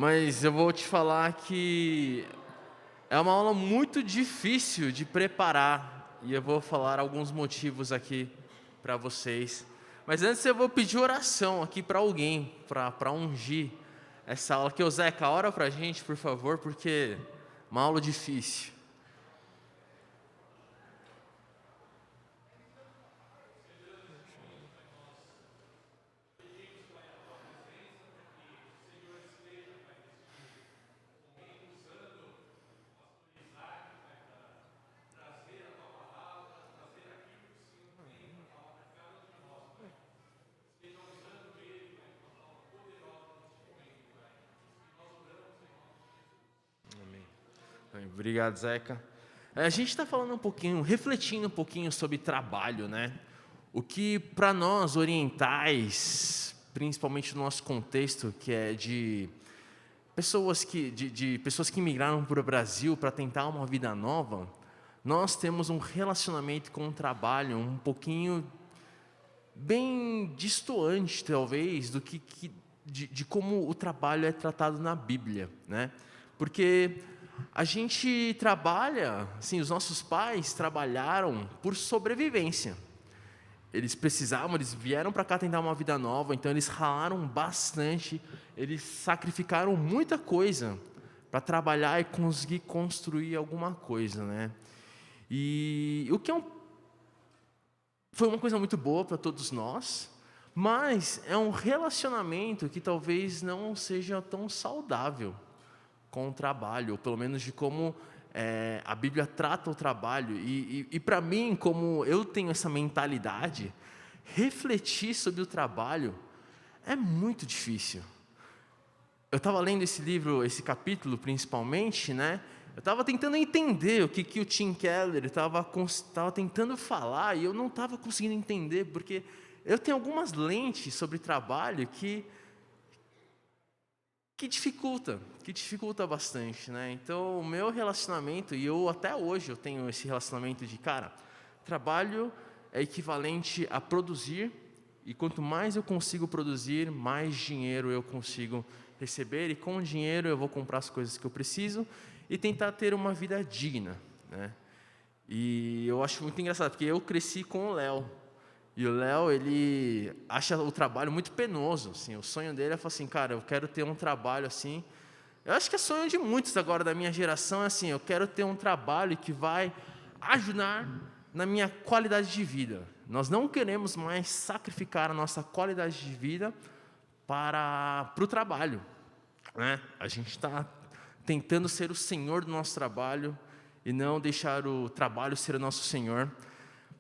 Mas eu vou te falar que é uma aula muito difícil de preparar e eu vou falar alguns motivos aqui para vocês. Mas antes eu vou pedir oração aqui para alguém, para ungir essa aula aqui. Ô Zeca, ora para a gente, por favor, porque é uma aula difícil. Obrigado, Zeca. A gente está falando um pouquinho, refletindo um pouquinho sobre trabalho, né? O que para nós orientais, principalmente no nosso contexto, que é de pessoas que migraram para o Brasil para tentar uma vida nova, nós temos um relacionamento com o trabalho um pouquinho bem distoante, talvez, de como o trabalho é tratado na Bíblia, né? Porque a gente trabalha, assim, os nossos pais trabalharam por sobrevivência. Eles precisavam, eles vieram para cá tentar uma vida nova, então eles ralaram bastante, eles sacrificaram muita coisa para trabalhar e conseguir construir alguma coisa, né? E o que foi uma coisa muito boa para todos nós, mas é um relacionamento que talvez não seja tão saudável com o trabalho, ou pelo menos de como a Bíblia trata o trabalho. E para mim, como eu tenho essa mentalidade, refletir sobre o trabalho é muito difícil. Eu estava lendo esse livro, esse capítulo principalmente, né? Eu estava tentando entender o que o Tim Keller estava tentando falar e eu não estava conseguindo entender, porque eu tenho algumas lentes sobre trabalho que dificulta bastante, né? Então, o meu relacionamento, e eu até hoje eu tenho esse relacionamento de, cara, trabalho é equivalente a produzir, e quanto mais eu consigo produzir, mais dinheiro eu consigo receber, e com o dinheiro eu vou comprar as coisas que eu preciso e tentar ter uma vida digna, né? E eu acho muito engraçado, porque eu cresci com o Léo, e o Léo, ele acha o trabalho muito penoso, assim. O sonho dele é falar assim, cara, eu quero ter um trabalho assim. Eu acho que é sonho de muitos agora da minha geração, é assim, eu quero ter um trabalho que vai ajudar na minha qualidade de vida. Nós não queremos mais sacrificar a nossa qualidade de vida para o trabalho, né? A gente está tentando ser o senhor do nosso trabalho e não deixar o trabalho ser o nosso senhor.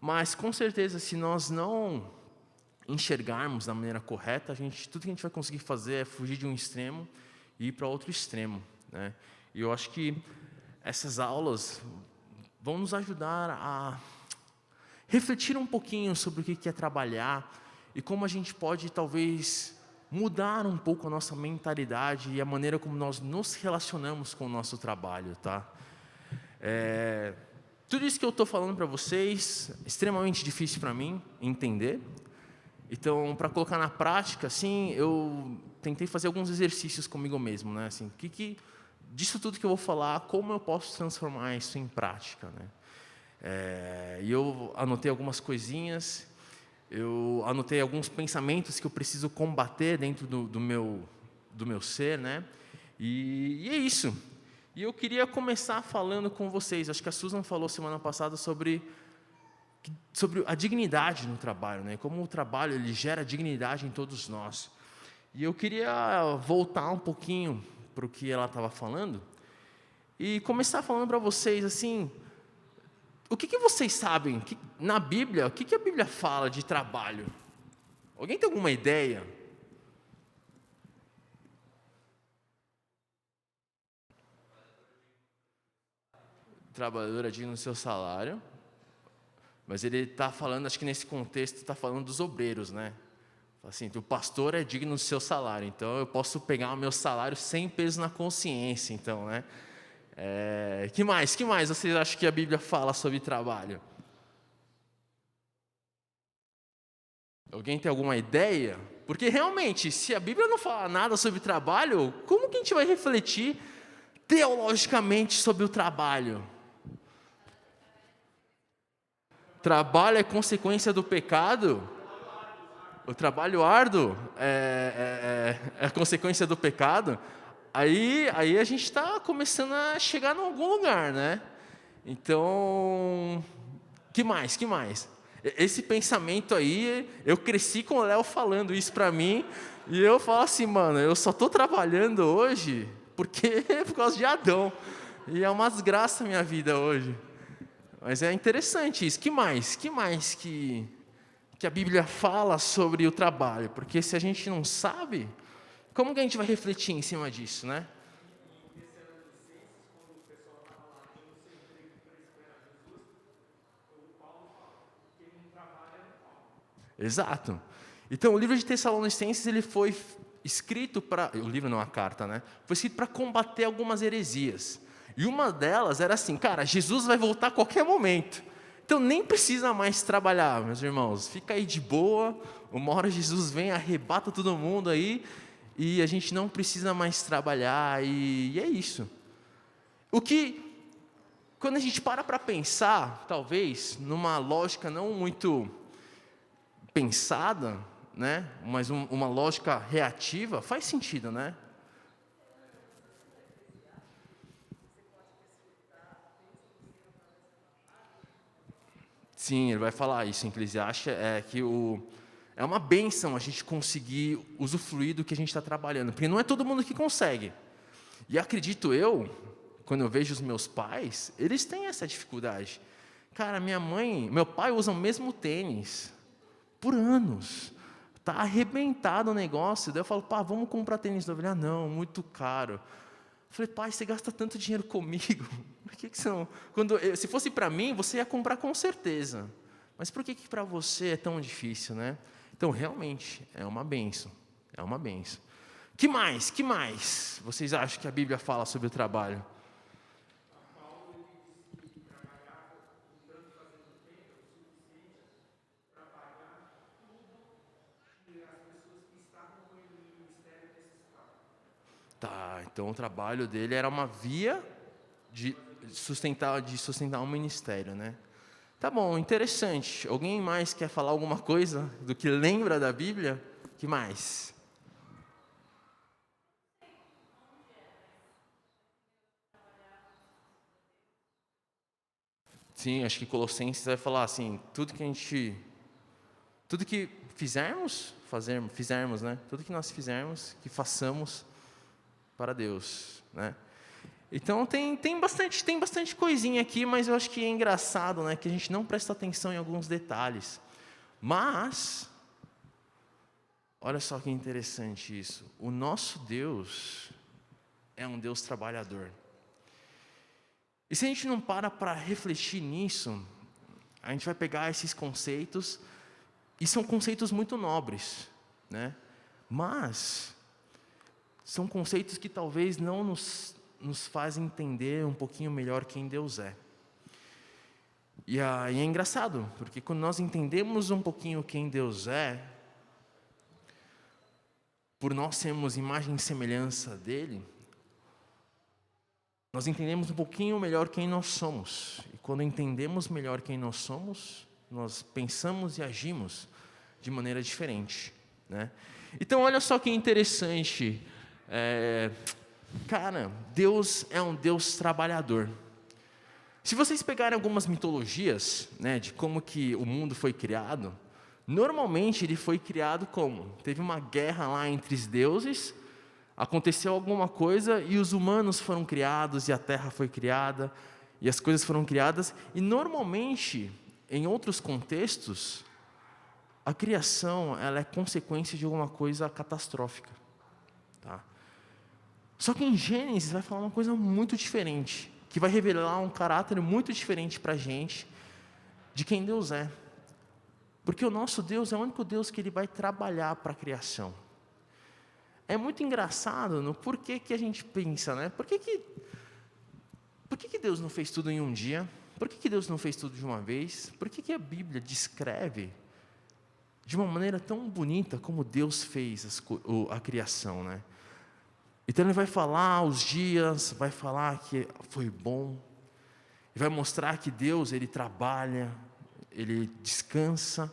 Mas, com certeza, se nós não enxergarmos da maneira correta, tudo que a gente vai conseguir fazer é fugir de um extremo e ir para outro extremo, né? E eu acho que essas aulas vão nos ajudar a refletir um pouquinho sobre o que é trabalhar e como a gente pode, talvez, mudar um pouco a nossa mentalidade e a maneira como nós nos relacionamos com o nosso trabalho, tá? Tudo isso que eu estou falando para vocês é extremamente difícil para mim entender. Então, para colocar na prática, assim, eu tentei fazer alguns exercícios comigo mesmo, né? Assim, disso tudo que eu vou falar, como eu posso transformar isso em prática, né? E eu anotei algumas coisinhas, eu anotei alguns pensamentos que eu preciso combater dentro do meu ser, né? E é isso. E eu queria começar falando com vocês. Acho que a Susan falou semana passada sobre a dignidade no trabalho, né? Como o trabalho ele gera dignidade em todos nós. E eu queria voltar um pouquinho para o que ela estava falando e começar falando para vocês assim, o que vocês sabem na Bíblia? O que a Bíblia fala de trabalho? Alguém tem alguma ideia? Trabalhador é digno do seu salário. Mas ele está falando, acho que nesse contexto, está falando dos obreiros, né? Assim, o pastor é digno do seu salário, então eu posso pegar o meu salário sem peso na consciência, então, né? Que mais vocês acham que a Bíblia fala sobre trabalho? Alguém tem alguma ideia? Porque realmente, se a Bíblia não fala nada sobre trabalho, como que a gente vai refletir teologicamente sobre o trabalho? Trabalho é consequência do pecado? O trabalho árduo é a consequência do pecado? Aí a gente está começando a chegar em algum lugar, né? Então, que mais? Que mais? Esse pensamento aí, eu cresci com o Léo falando isso para mim, e eu falo assim, mano, eu só estou trabalhando hoje porque é por causa de Adão. E é uma desgraça a minha vida hoje. Mas é interessante isso. Que mais? Que mais que a Bíblia fala sobre o trabalho? Porque se a gente não sabe, como que a gente vai refletir em cima disso, né? Exato. Então, o livro de Tessalonicenses, ele foi escrito para... O livro não é uma carta, né? Foi escrito para combater algumas heresias. E uma delas era assim, cara, Jesus vai voltar a qualquer momento. Então, nem precisa mais trabalhar, meus irmãos. Fica aí de boa. Uma hora Jesus vem, arrebata todo mundo aí. E a gente não precisa mais trabalhar. E é isso. O que... Quando a gente para pensar, talvez, numa lógica não muito pensada, né? Mas uma lógica reativa, faz sentido, né? Sim, ele vai falar isso em Eclesiastes, que é uma bênção a gente conseguir usufruir do que a gente está trabalhando, porque não é todo mundo que consegue. E acredito eu, quando eu vejo os meus pais, eles têm essa dificuldade. Cara, minha mãe, meu pai usam o mesmo tênis por anos. Tá arrebentado o negócio. Daí eu falo, pá, vamos comprar tênis novo. Ele, não, muito caro. Eu falei, pai, você gasta tanto dinheiro comigo. Por que você não... Se fosse para mim, você ia comprar com certeza. Mas por que para você é tão difícil, né? Então, realmente, é uma bênção. É uma bênção. Que mais? Que mais vocês acham que a Bíblia fala sobre o trabalho? Tá, então o trabalho dele era uma via de sustentar um ministério, né? Tá bom, interessante. Alguém mais quer falar alguma coisa do que lembra da Bíblia? Que mais? Sim, acho que Colossenses vai falar assim, tudo que fizermos, né? Tudo que nós fizermos, que façamos para Deus, né? Então tem bastante coisinha aqui, mas eu acho que é engraçado, né, que a gente não presta atenção em alguns detalhes. Mas olha só que interessante isso. O nosso Deus é um Deus trabalhador. E se a gente não para refletir nisso, a gente vai pegar esses conceitos, e são conceitos muito nobres, né? Mas são conceitos que talvez não nos fazem entender um pouquinho melhor quem Deus é. E aí é engraçado, porque quando nós entendemos um pouquinho quem Deus é, por nós sermos imagem e semelhança dEle, nós entendemos um pouquinho melhor quem nós somos. E quando entendemos melhor quem nós somos, nós pensamos e agimos de maneira diferente, né? Então, olha só que interessante. Cara, Deus é um Deus trabalhador. Se vocês pegarem algumas mitologias, né, de como que o mundo foi criado, normalmente ele foi criado como? Teve uma guerra lá entre os deuses, aconteceu alguma coisa e os humanos foram criados e a terra foi criada e as coisas foram criadas, e normalmente, em outros contextos, a criação ela é consequência de alguma coisa catastrófica, tá? Só que em Gênesis vai falar uma coisa muito diferente, que vai revelar um caráter muito diferente para a gente de quem Deus é. Porque o nosso Deus é o único Deus que Ele vai trabalhar para a criação. É muito engraçado no porquê que a gente pensa, né? Por que Deus não fez tudo em um dia? Por que Deus não fez tudo de uma vez? Por que a Bíblia descreve de uma maneira tão bonita como Deus fez a criação, né? Então ele vai falar os dias, vai falar que foi bom, vai mostrar que Deus, ele trabalha, ele descansa.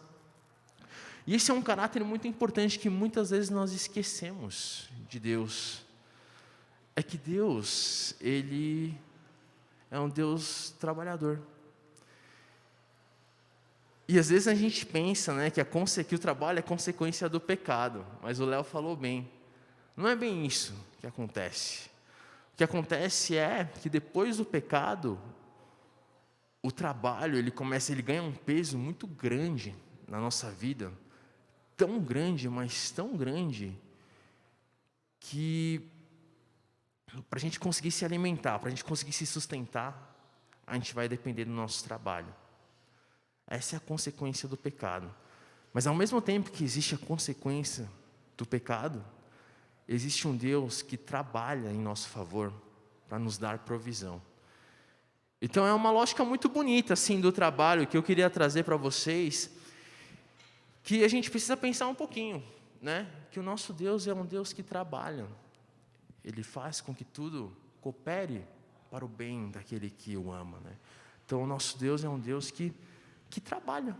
E esse é um caráter muito importante que muitas vezes nós esquecemos de Deus. É que Deus, ele é um Deus trabalhador. E às vezes a gente pensa, né, que o trabalho é consequência do pecado, mas o Léo falou bem. Não é bem isso que acontece. O que acontece é que depois do pecado, o trabalho, ele ganha um peso muito grande na nossa vida, tão grande, mas tão grande, que para a gente conseguir se alimentar, para a gente conseguir se sustentar, a gente vai depender do nosso trabalho. Essa é a consequência do pecado. Mas ao mesmo tempo que existe a consequência do pecado, existe um Deus que trabalha em nosso favor para nos dar provisão. Então é uma lógica muito bonita assim do trabalho que eu queria trazer para vocês, que a gente precisa pensar um pouquinho, né? Que o nosso Deus é um Deus que trabalha. Ele faz com que tudo coopere para o bem daquele que o ama, né? Então o nosso Deus é um Deus que trabalha.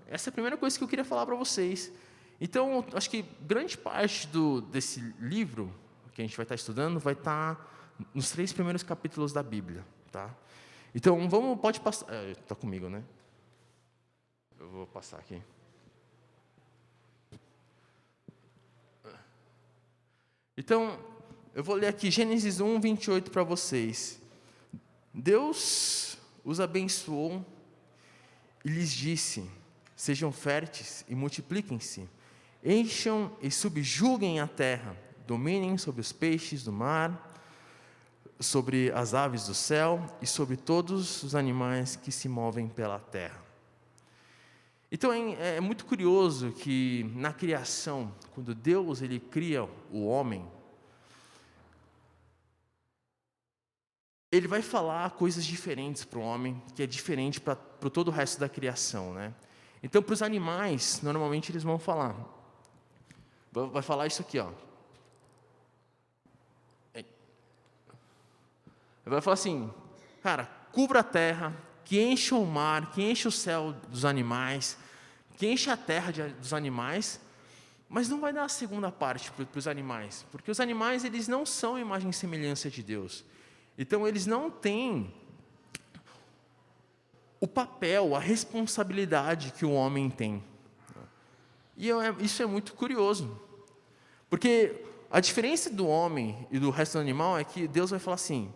Essa é a primeira coisa que eu queria falar para vocês. Então, acho que grande parte desse livro que a gente vai estar estudando vai estar nos 3 primeiros capítulos da Bíblia, tá? Então, pode passar. Está comigo, né? Eu vou passar aqui. Então, eu vou ler aqui Gênesis 1, 28 para vocês. Deus os abençoou e lhes disse: sejam férteis e multipliquem-se, encham e subjuguem a terra, dominem sobre os peixes do mar, sobre as aves do céu e sobre todos os animais que se movem pela terra. Então é muito curioso que na criação, quando Deus ele cria o homem, ele vai falar coisas diferentes para o homem, que é diferente para todo o resto da criação, né? Então, para os animais, normalmente eles vão falar. Vai falar isso aqui, ó. Vai falar assim, cara, cubra a terra, que encha o mar, que encha o céu dos animais, que encha a terra dos animais, mas não vai dar a segunda parte para os animais, porque os animais eles não são imagem e semelhança de Deus. Então, eles não têm o papel, a responsabilidade que o homem tem. E isso é muito curioso, porque a diferença do homem e do resto do animal é que Deus vai falar assim: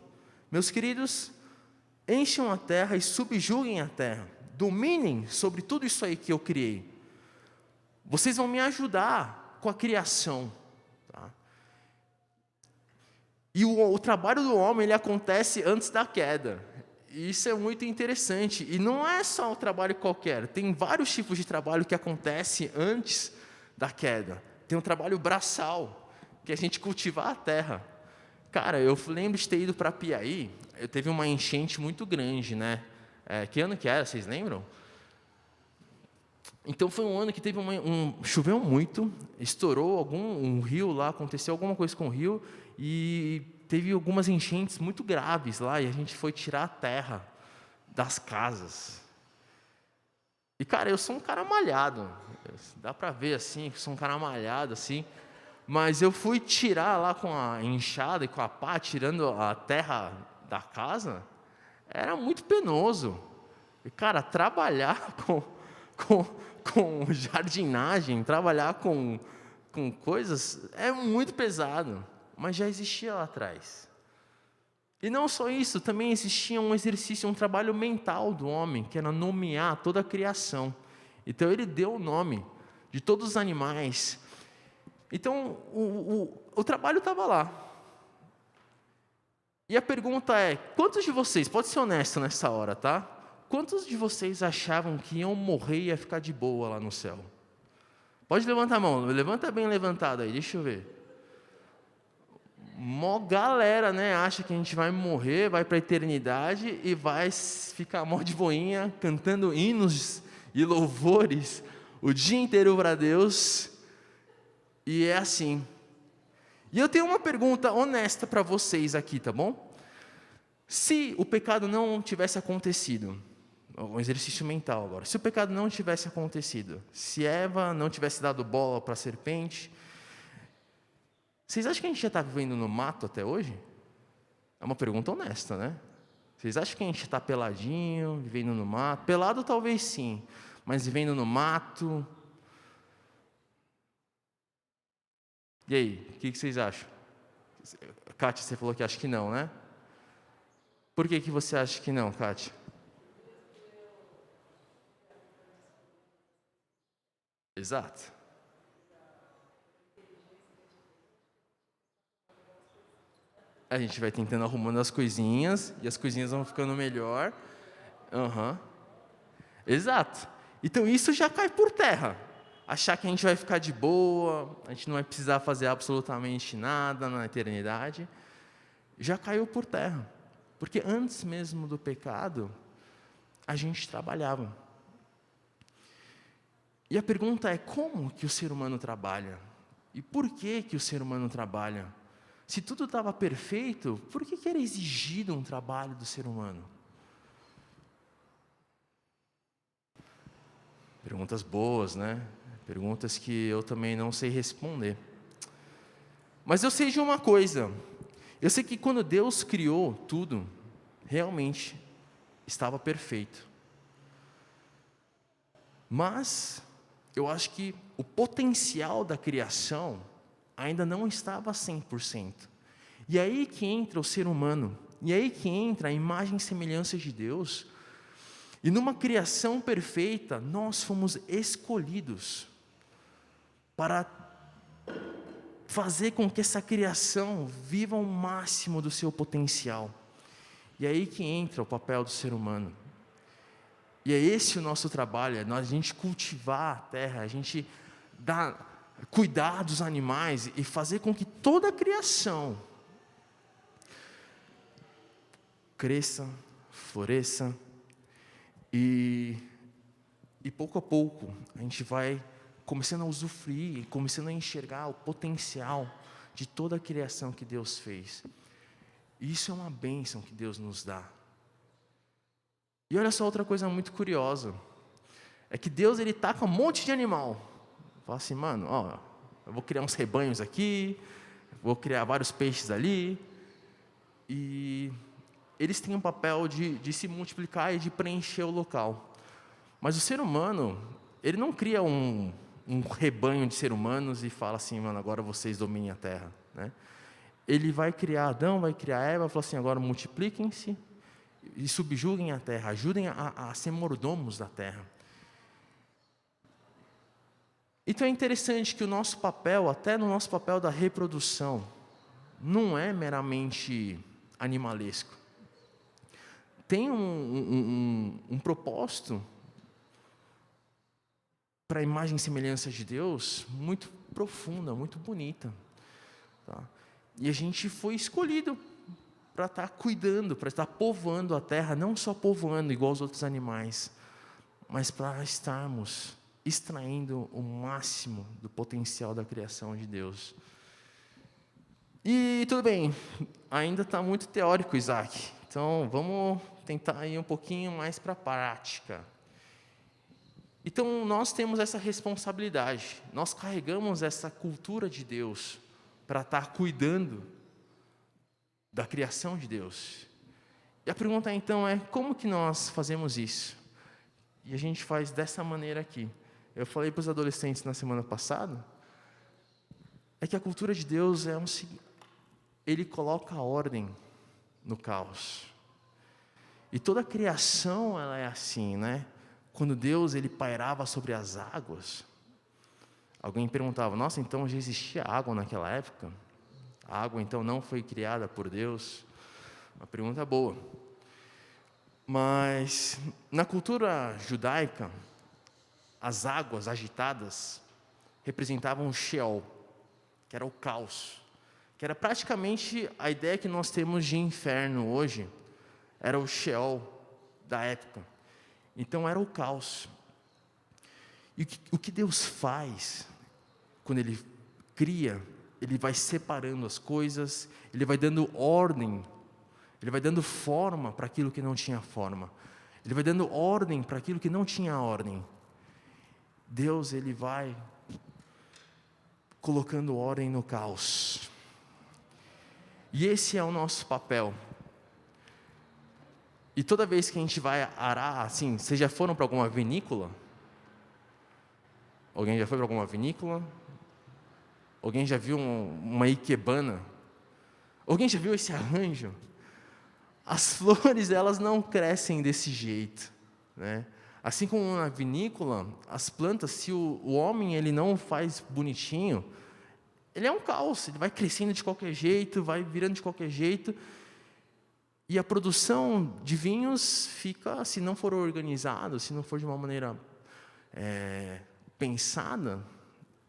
meus queridos, encham a terra e subjuguem a terra, dominem sobre tudo isso aí que eu criei. Vocês vão me ajudar com a criação. Tá? E o trabalho do homem ele acontece antes da queda. E isso é muito interessante. E não é só um trabalho qualquer. Tem vários tipos de trabalho que acontece antes da queda. Tem um trabalho braçal, que é a gente cultivar a terra. Cara, eu lembro de ter ido para Piaí. Teve uma enchente muito grande, né? Que ano que era? Vocês lembram? Então foi um ano que teve choveu muito, estourou um rio lá, aconteceu alguma coisa com o rio e teve algumas enchentes muito graves lá e a gente foi tirar a terra das casas. E cara, eu sou um cara malhado, dá para ver assim, que sou um cara malhado assim, mas eu fui tirar lá com a enxada e com a pá, tirando a terra da casa, era muito penoso. E cara, trabalhar com jardinagem, trabalhar com coisas, é muito pesado, mas já existia lá atrás. E não só isso, também existia um exercício, um trabalho mental do homem, que era nomear toda a criação. Então ele deu o nome de todos os animais. Então o trabalho estava lá. E a pergunta é, quantos de vocês, pode ser honesto nessa hora, tá? Quantos de vocês achavam que iam morrer e ia ficar de boa lá no céu? Pode levantar a mão, levanta bem levantado aí, deixa eu ver. Mó galera, né, acha que a gente vai morrer, vai para a eternidade e vai ficar mó de boinha, cantando hinos e louvores o dia inteiro para Deus, e é assim. E eu tenho uma pergunta honesta para vocês aqui, tá bom? Se o pecado não tivesse acontecido, um exercício mental agora, se o pecado não tivesse acontecido, se Eva não tivesse dado bola para a serpente, vocês acham que a gente já está vivendo no mato até hoje? É uma pergunta honesta, né? Vocês acham que a gente está peladinho, vivendo no mato? Pelado talvez sim, mas vivendo no mato. E aí, o que vocês acham? Kátia, você falou que acha que não, né? Por que você acha que não, Kátia? Exato. A gente vai tentando arrumando as coisinhas, e as coisinhas vão ficando melhor. Aham. Exato. Então isso já cai por terra. Achar que a gente vai ficar de boa, a gente não vai precisar fazer absolutamente nada na eternidade, já caiu por terra. Porque antes mesmo do pecado, a gente trabalhava. E a pergunta é: como que o ser humano trabalha? E por que que o ser humano trabalha? Se tudo estava perfeito, por que era exigido um trabalho do ser humano? Perguntas boas, né? Perguntas que eu também não sei responder. Mas eu sei de uma coisa. Eu sei que quando Deus criou tudo, realmente estava perfeito. Mas eu acho que o potencial da criação ainda não estava 100%. E aí que entra o ser humano. E aí que entra a imagem e semelhança de Deus. E numa criação perfeita, nós fomos escolhidos para fazer com que essa criação viva o máximo do seu potencial. E é aí que entra o papel do ser humano. E é esse o nosso trabalho, é a gente cultivar a terra, a gente cuidar dos animais e fazer com que toda a criação cresça, floresça, e pouco a pouco a gente vai começando a usufruir, começando a enxergar o potencial de toda a criação que Deus fez. E isso é uma bênção que Deus nos dá. E olha só outra coisa muito curiosa, é que Deus ele taca um monte de animal. Fala assim, mano, ó, eu vou criar uns rebanhos aqui, vou criar vários peixes ali, e eles têm um papel de se multiplicar e de preencher o local. Mas o ser humano, ele não cria um rebanho de seres humanos e fala assim, mano, agora vocês dominem a terra, né? Ele vai criar Adão, vai criar Eva, fala assim, agora multipliquem-se e subjuguem a terra, ajudem a ser mordomos da terra. Então é interessante que o nosso papel, até no nosso papel da reprodução, não é meramente animalesco. Tem um propósito para a imagem e semelhança de Deus muito profunda, muito bonita. Tá? E a gente foi escolhido para estar cuidando, para estar povoando a terra, não só povoando igual os outros animais, mas para estarmos extraindo o máximo do potencial da criação de Deus. E tudo bem, ainda está muito teórico, Isaac. Então vamos tentar ir um pouquinho mais para a prática. Então nós temos essa responsabilidade, nós carregamos essa cultura de Deus para estar cuidando da criação de Deus. E a pergunta então é, como que nós fazemos isso? E a gente faz dessa maneira aqui. Eu falei para os adolescentes na semana passada, é que a cultura de Deus é ele coloca a ordem no caos. E toda a criação ela é assim, né? Quando Deus ele pairava sobre as águas, alguém perguntava, nossa, então já existia água naquela época? A água então não foi criada por Deus? Uma pergunta boa. Mas na cultura judaica, as águas agitadas representavam o Sheol, que era o caos, que era praticamente a ideia que nós temos de inferno hoje, era o Sheol da época. Então era o caos. E o que Deus faz, quando Ele cria, Ele vai separando as coisas, Ele vai dando ordem, Ele vai dando forma para aquilo que não tinha forma. Ele vai dando ordem para aquilo que não tinha ordem. Deus, Ele vai colocando ordem no caos. E esse é o nosso papel. E toda vez que a gente vai arar, assim, vocês já foram para alguma vinícola? Alguém já foi para alguma vinícola? Alguém já viu uma ikebana? Alguém já viu esse arranjo? As flores, elas não crescem desse jeito, né? Assim como na vinícola, as plantas, se o homem ele não faz bonitinho, ele é um caos, ele vai crescendo de qualquer jeito, vai virando de qualquer jeito, e a produção de vinhos fica, se não for organizado, se não for de uma maneira pensada,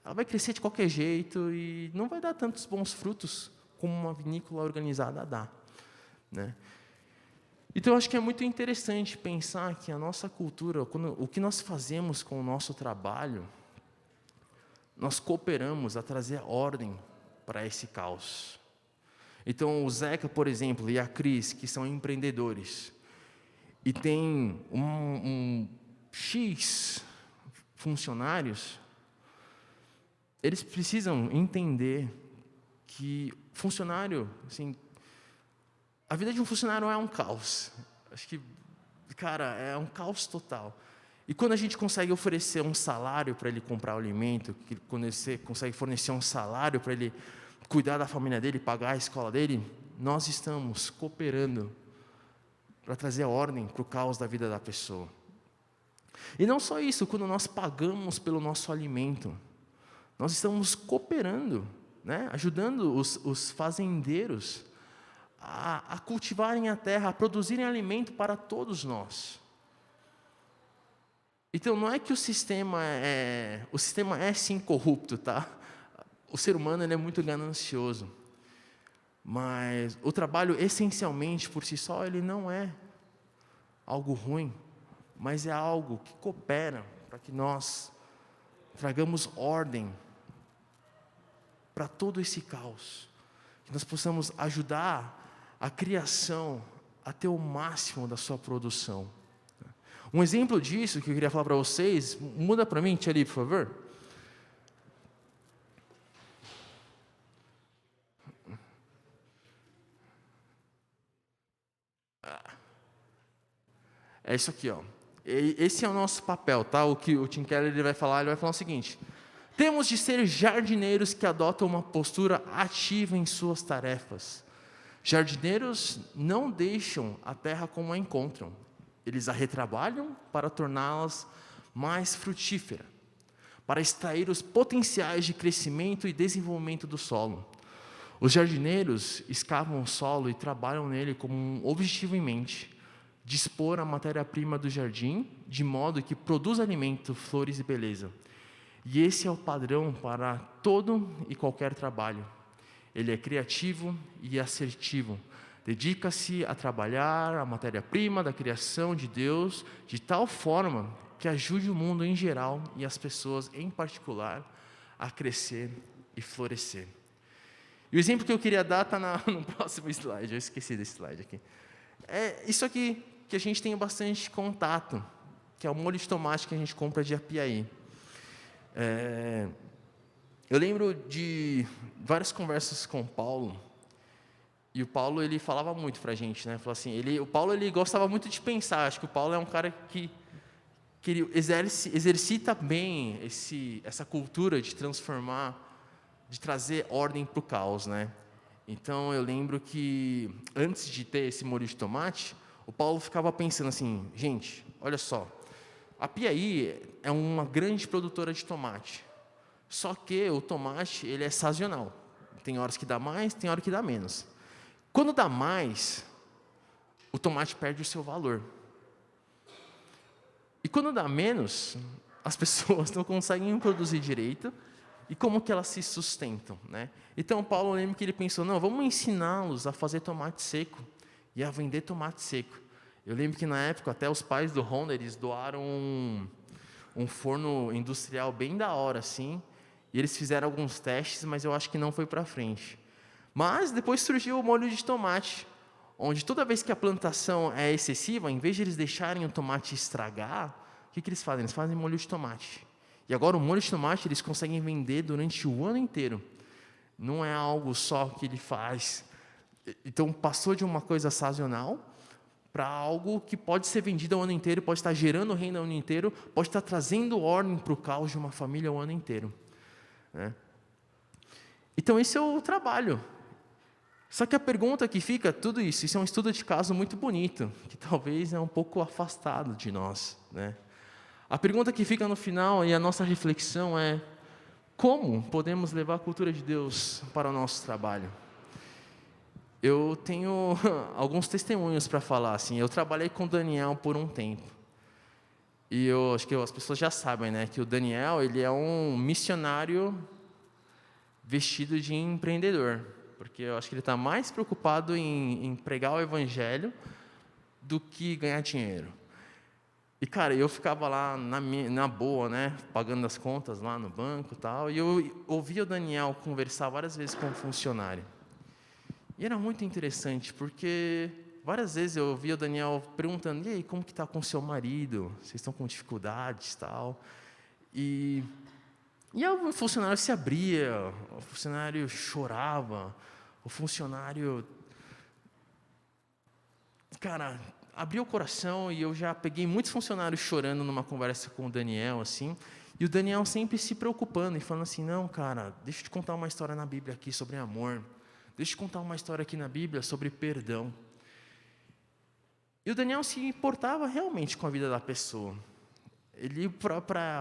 ela vai crescer de qualquer jeito e não vai dar tantos bons frutos como uma vinícola organizada dá, né? Então, eu acho que é muito interessante pensar que a nossa cultura, o que nós fazemos com o nosso trabalho, nós cooperamos a trazer ordem para esse caos. Então, o Zeca, por exemplo, e a Cris, que são empreendedores, e tem um X funcionários, eles precisam entender que funcionário, assim, a vida de um funcionário é um caos. Acho que, cara, é um caos total. E quando a gente consegue oferecer um salário para ele comprar o alimento, quando você consegue fornecer um salário para ele cuidar da família dele, pagar a escola dele, nós estamos cooperando para trazer ordem para o caos da vida da pessoa. E não só isso, quando nós pagamos pelo nosso alimento, nós estamos cooperando, né? Ajudando os fazendeiros a cultivarem a terra, a produzirem alimento para todos nós. Então, não é que o sistema é sim corrupto, tá? O ser humano ele é muito ganancioso, mas o trabalho, essencialmente, por si só, ele não é algo ruim, mas é algo que coopera para que nós tragamos ordem para todo esse caos, que nós possamos ajudar a criação a ter o máximo da sua produção. Um exemplo disso que eu queria falar para vocês, muda para mim, Tia Ali, por favor. É isso aqui, ó. Esse é o nosso papel, tá? O que o Tim Keller ele vai falar o seguinte: temos de ser jardineiros que adotam uma postura ativa em suas tarefas. Jardineiros não deixam a terra como a encontram. Eles a retrabalham para torná-las mais frutífera, para extrair os potenciais de crescimento e desenvolvimento do solo. Os jardineiros escavam o solo e trabalham nele com um objetivo em mente: dispor a matéria-prima do jardim de modo que produz alimento, flores e beleza. E esse é o padrão para todo e qualquer trabalho. Ele é criativo e assertivo. Dedica-se a trabalhar a matéria-prima da criação de Deus de tal forma que ajude o mundo em geral e as pessoas em particular a crescer e florescer. E o exemplo que eu queria dar está no próximo slide. Eu esqueci desse slide aqui. É isso aqui que a gente tem bastante contato, que é o molho de tomate que a gente compra de Apiaí. Eu lembro de várias conversas com o Paulo, e o Paulo ele falava muito para a gente, né? Falou assim, o Paulo ele gostava muito de pensar. Acho que o Paulo é um cara que ele exercita bem essa cultura de transformar, de trazer ordem para o caos, né? Então eu lembro que antes de ter esse molho de tomate, o Paulo ficava pensando assim, gente, olha só, a Piaí é uma grande produtora de tomate. Só que o tomate, ele é sazonal. Tem horas que dá mais, tem horas que dá menos. Quando dá mais, o tomate perde o seu valor. E quando dá menos, as pessoas não conseguem produzir direito. E como que elas se sustentam, né? Então, Paulo, lembra que ele pensou, não, vamos ensiná-los a fazer tomate seco e a vender tomate seco. Eu lembro que na época, até os pais do Honda, eles doaram um forno industrial bem da hora, assim, e eles fizeram alguns testes, mas eu acho que não foi para frente. Mas depois surgiu o molho de tomate, onde toda vez que a plantação é excessiva, em vez de eles deixarem o tomate estragar, o que eles fazem? Eles fazem molho de tomate. E agora o molho de tomate eles conseguem vender durante o ano inteiro. Não é algo só que ele faz. Então passou de uma coisa sazonal para algo que pode ser vendido o ano inteiro, pode estar gerando renda o ano inteiro, pode estar trazendo ordem para o caos de uma família o ano inteiro, né? Então esse é o trabalho. Só que a pergunta que fica, tudo isso é um estudo de caso muito bonito, que talvez é um pouco afastado de nós, né? A pergunta que fica no final e a nossa reflexão é: como podemos levar a cultura de Deus para o nosso trabalho? Eu tenho alguns testemunhos para falar, assim. Eu trabalhei com o Daniel por um tempo. E eu acho que as pessoas já sabem, né, que o Daniel, ele é um missionário vestido de empreendedor, porque eu acho que ele está mais preocupado em pregar o evangelho do que ganhar dinheiro. E, cara, eu ficava lá na boa, né, pagando as contas lá no banco e tal, e eu ouvia o Daniel conversar várias vezes com um funcionário. E era muito interessante, porque várias vezes eu ouvia o Daniel perguntando: e aí, como que está com o seu marido? Vocês estão com dificuldades e tal? E o funcionário se abria, o funcionário chorava, o funcionário, cara, abria o coração, e eu já peguei muitos funcionários chorando numa conversa com o Daniel, assim, e o Daniel sempre se preocupando e falando assim: não, cara, deixa eu te contar uma história na Bíblia aqui sobre amor, deixa eu te contar uma história aqui na Bíblia sobre perdão. E o Daniel se importava realmente com a vida da pessoa.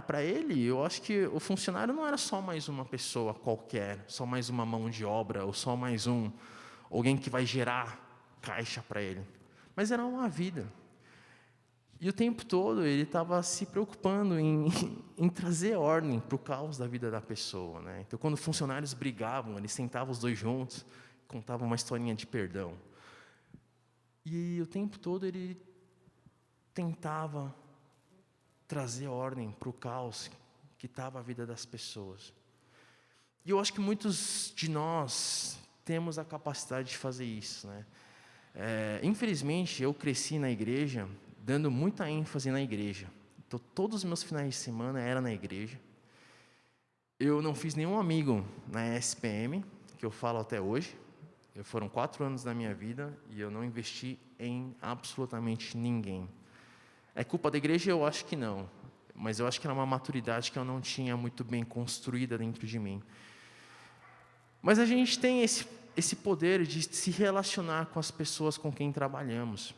Para ele, eu acho que o funcionário não era só mais uma pessoa qualquer, só mais uma mão de obra, ou só mais alguém que vai gerar caixa para ele. Mas era uma vida. E o tempo todo ele estava se preocupando em trazer ordem para o caos da vida da pessoa, né? Então, quando funcionários brigavam, eles sentavam os dois juntos, contavam uma historinha de perdão. E o tempo todo ele tentava trazer ordem para o caos que estava a vida das pessoas. E eu acho que muitos de nós temos a capacidade de fazer isso, né? Infelizmente, eu cresci na igreja, dando muita ênfase na igreja. Então, todos os meus finais de semana eram na igreja. Eu não fiz nenhum amigo na SPM, que eu falo até hoje. Foram 4 anos da minha vida e eu não investi em absolutamente ninguém. É culpa da igreja? Eu acho que não. Mas eu acho que era uma maturidade que eu não tinha muito bem construída dentro de mim. Mas a gente tem esse poder de se relacionar com as pessoas com quem trabalhamos.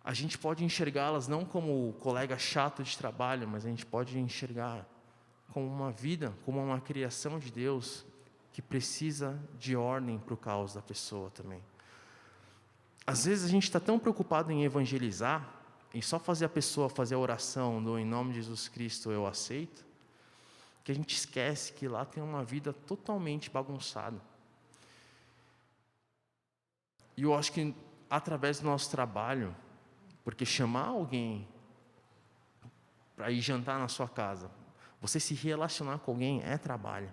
A gente pode enxergá-las não como o colega chato de trabalho, mas a gente pode enxergar como uma vida, como uma criação de Deus que precisa de ordem para o caos da pessoa também. Às vezes a gente está tão preocupado em evangelizar, em só fazer a pessoa fazer a oração do em nome de Jesus Cristo eu aceito, que a gente esquece que lá tem uma vida totalmente bagunçada. E eu acho que através do nosso trabalho, porque chamar alguém para ir jantar na sua casa, você se relacionar com alguém é trabalho.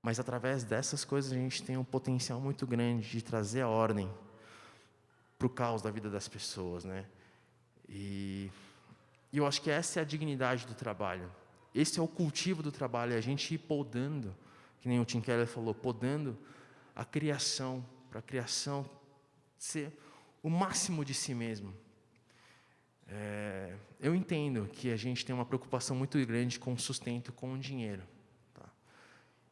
Mas através dessas coisas a gente tem um potencial muito grande de trazer a ordem para o caos da vida das pessoas, né? E eu acho que essa é a dignidade do trabalho. Esse é o cultivo do trabalho, é a gente ir podando, que nem o Tim Keller falou, podando a criação, para a criação ser o máximo de si mesmo. Eu entendo que a gente tem uma preocupação muito grande com o sustento, com o dinheiro. Tá?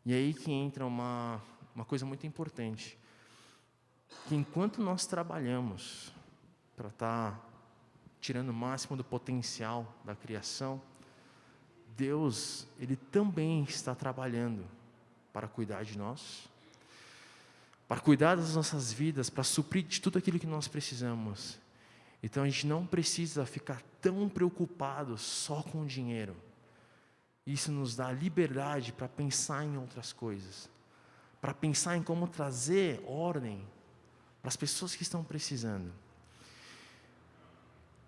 E aí que entra uma coisa muito importante, que enquanto nós trabalhamos para estar tirando o máximo do potencial da criação, Deus, Ele também está trabalhando para cuidar de nós, para cuidar das nossas vidas, para suprir de tudo aquilo que nós precisamos. Então a gente não precisa ficar tão preocupado só com o dinheiro. Isso nos dá liberdade para pensar em outras coisas, para pensar em como trazer ordem para as pessoas que estão precisando.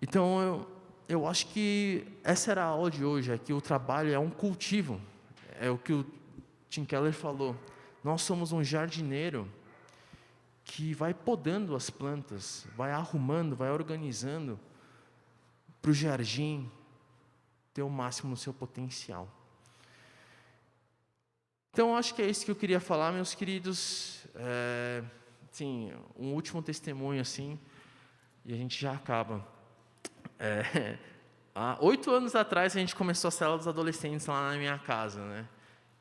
Então eu acho que essa era a aula de hoje, é que o trabalho é um cultivo. É o que o Tim Keller falou. Nós somos um jardineiro que vai podando as plantas, vai arrumando, vai organizando para o jardim ter o máximo no seu potencial. Então, acho que é isso que eu queria falar, meus queridos. Sim, um último testemunho, assim, e a gente já acaba. Há 8 anos atrás, a gente começou a célula dos adolescentes lá na minha casa, né?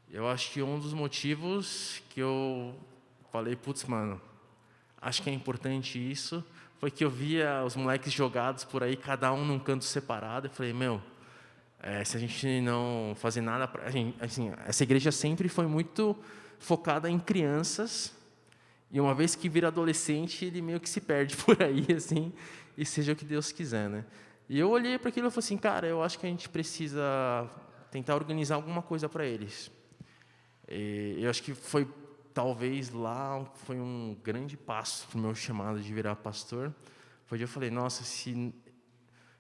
Eu acho que um dos motivos que eu falei, putz, mano, acho que é importante isso, foi que eu via os moleques jogados por aí, cada um num canto separado, e falei, meu, se a gente não fazer nada... assim, essa igreja sempre foi muito focada em crianças, e uma vez que vira adolescente, ele meio que se perde por aí, assim, e seja o que Deus quiser, né? E eu olhei para aquilo e falei assim, cara, eu acho que a gente precisa tentar organizar alguma coisa para eles. E eu acho que foi, talvez lá, foi um grande passo para o meu chamado de virar pastor. Foi onde eu falei, nossa, se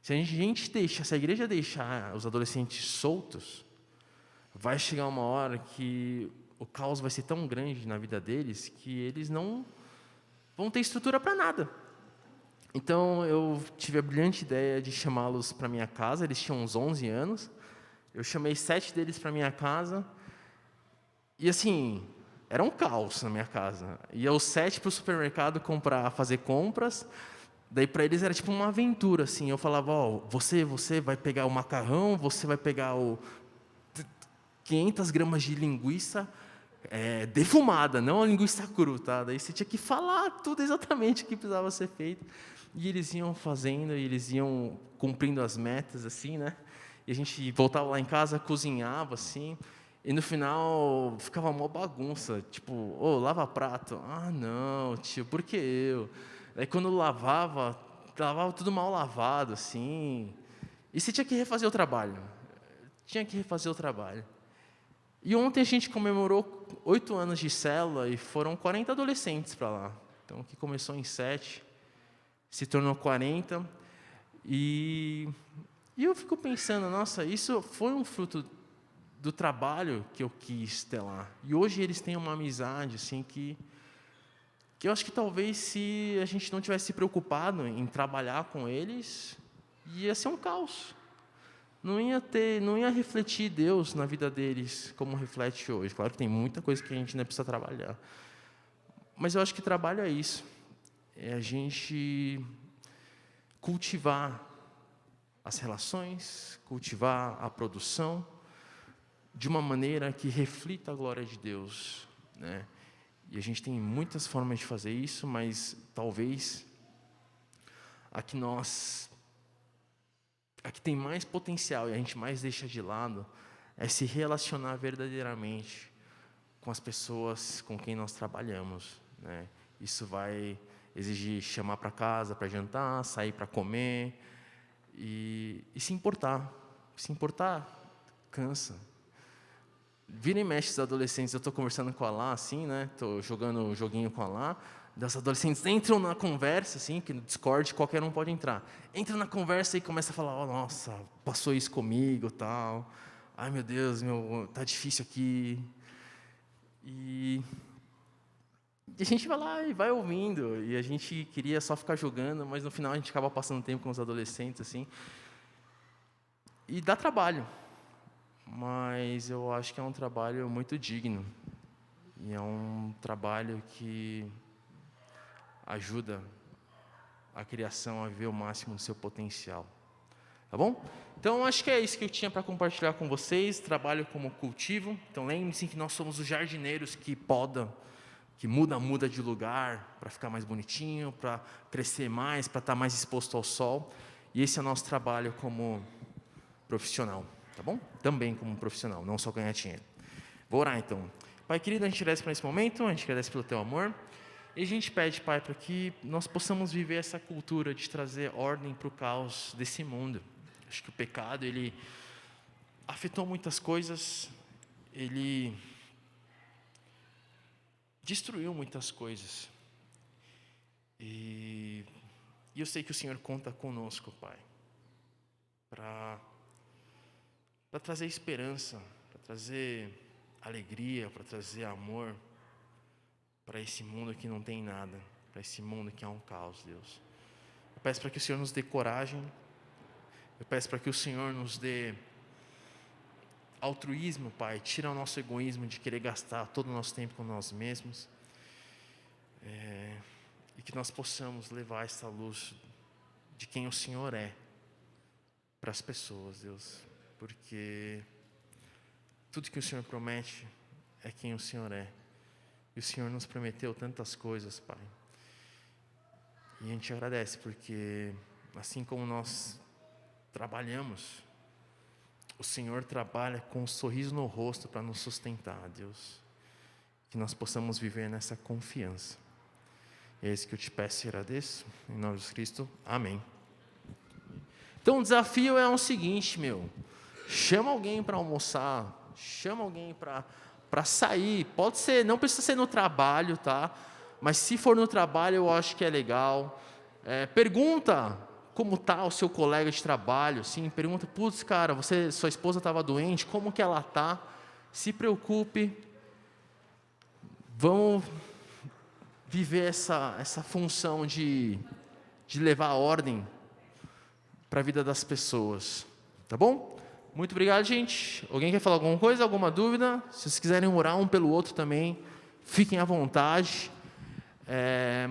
a gente deixa, se a igreja deixar os adolescentes soltos, vai chegar uma hora que o caos vai ser tão grande na vida deles que eles não vão ter estrutura para nada. Então, eu tive a brilhante ideia de chamá-los para minha casa. Eles tinham uns 11 anos. Eu chamei 7 deles para minha casa. E, assim, era um caos na minha casa. Ia os 7 para o supermercado fazer compras. Daí, para eles, era tipo uma aventura, assim. Eu falava, você vai pegar o macarrão, você vai pegar 500 gramas de linguiça defumada, não a linguiça crua, tá? Daí você tinha que falar tudo exatamente o que precisava ser feito. E eles iam fazendo, e eles iam cumprindo as metas, assim, né? E a gente voltava lá em casa, cozinhava, assim, e no final ficava uma bagunça, tipo, lava prato. Ah, não, tio, por que eu? Daí quando lavava tudo mal lavado, assim, e você tinha que refazer o trabalho. E ontem a gente comemorou 8 anos de célula e foram 40 adolescentes para lá. Então, que começou em 7, se tornou 40. E eu fico pensando, nossa, isso foi um fruto do trabalho que eu quis ter lá. E hoje eles têm uma amizade, assim, que eu acho que talvez se a gente não tivesse se preocupado em trabalhar com eles, ia ser um caos. Não ia refletir Deus na vida deles como reflete hoje. Claro que tem muita coisa que a gente ainda precisa trabalhar. Mas eu acho que trabalho é isso. É a gente cultivar as relações, cultivar a produção de uma maneira que reflita a glória de Deus, né? E a gente tem muitas formas de fazer isso, mas talvez a que tem mais potencial e a gente mais deixa de lado é se relacionar verdadeiramente com as pessoas com quem nós trabalhamos, né? Isso vai exigir chamar para casa para jantar, sair para comer e se importar. Se importar cansa. Vira e mexe os adolescentes, eu estou conversando com a Lá, assim, né? Estou jogando um joguinho com a Lá. Os adolescentes entram na conversa, assim, que no Discord qualquer um pode entrar. Entra na conversa e começa a falar, nossa, passou isso comigo, tal. Ai, meu Deus, tá difícil aqui. E a gente vai lá e vai ouvindo. E a gente queria só ficar jogando, mas no final a gente acaba passando tempo com os adolescentes, assim. E dá trabalho. Mas eu acho que é um trabalho muito digno. E é um trabalho que ajuda a criação a viver o máximo do seu potencial. Tá bom? Então, acho que é isso que eu tinha para compartilhar com vocês. Trabalho como cultivo. Então, lembre-se que nós somos os jardineiros que podam, que muda de lugar para ficar mais bonitinho, para crescer mais, para estar mais exposto ao sol. E esse é o nosso trabalho como profissional. Tá bom? Também como profissional, não só ganhar dinheiro. Vou orar, então. Pai querido, a gente agradece por esse momento, a gente agradece pelo Teu amor. E a gente pede, Pai, para que nós possamos viver essa cultura de trazer ordem para o caos desse mundo. Acho que o pecado, ele afetou muitas coisas, ele destruiu muitas coisas. E eu sei que o Senhor conta conosco, Pai. para trazer esperança, para trazer alegria, para trazer amor para esse mundo que não tem nada, para esse mundo que é um caos, Deus. Eu peço para que o Senhor nos dê coragem, eu peço para que o Senhor nos dê altruísmo, Pai, tira o nosso egoísmo de querer gastar todo o nosso tempo com nós mesmos, e que nós possamos levar essa luz de quem o Senhor é para as pessoas, Deus, porque tudo que o Senhor promete é quem o Senhor é, e o Senhor nos prometeu tantas coisas, Pai, e a gente agradece, porque assim como nós trabalhamos, o Senhor trabalha com um sorriso no rosto para nos sustentar, Deus, que nós possamos viver nessa confiança. É isso que eu te peço e agradeço, em nome de Jesus Cristo, amém. Então o desafio é o seguinte, chama alguém para almoçar, chama alguém para sair, pode ser, não precisa ser no trabalho, tá? Mas se for no trabalho eu acho que é legal, pergunta como está o seu colega de trabalho, assim, pergunta, putz, cara, sua esposa estava doente, como que ela está? Se preocupe, vamos viver essa função de levar a ordem para a vida das pessoas, tá bom? Muito obrigado, gente. Alguém quer falar alguma coisa, alguma dúvida? Se vocês quiserem orar um pelo outro também, fiquem à vontade.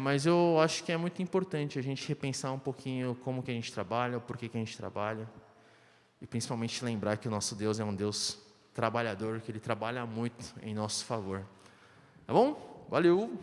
Mas eu acho que é muito importante a gente repensar um pouquinho como que a gente trabalha, o porquê que a gente trabalha, e principalmente lembrar que o nosso Deus é um Deus trabalhador, que Ele trabalha muito em nosso favor. Tá bom? Valeu!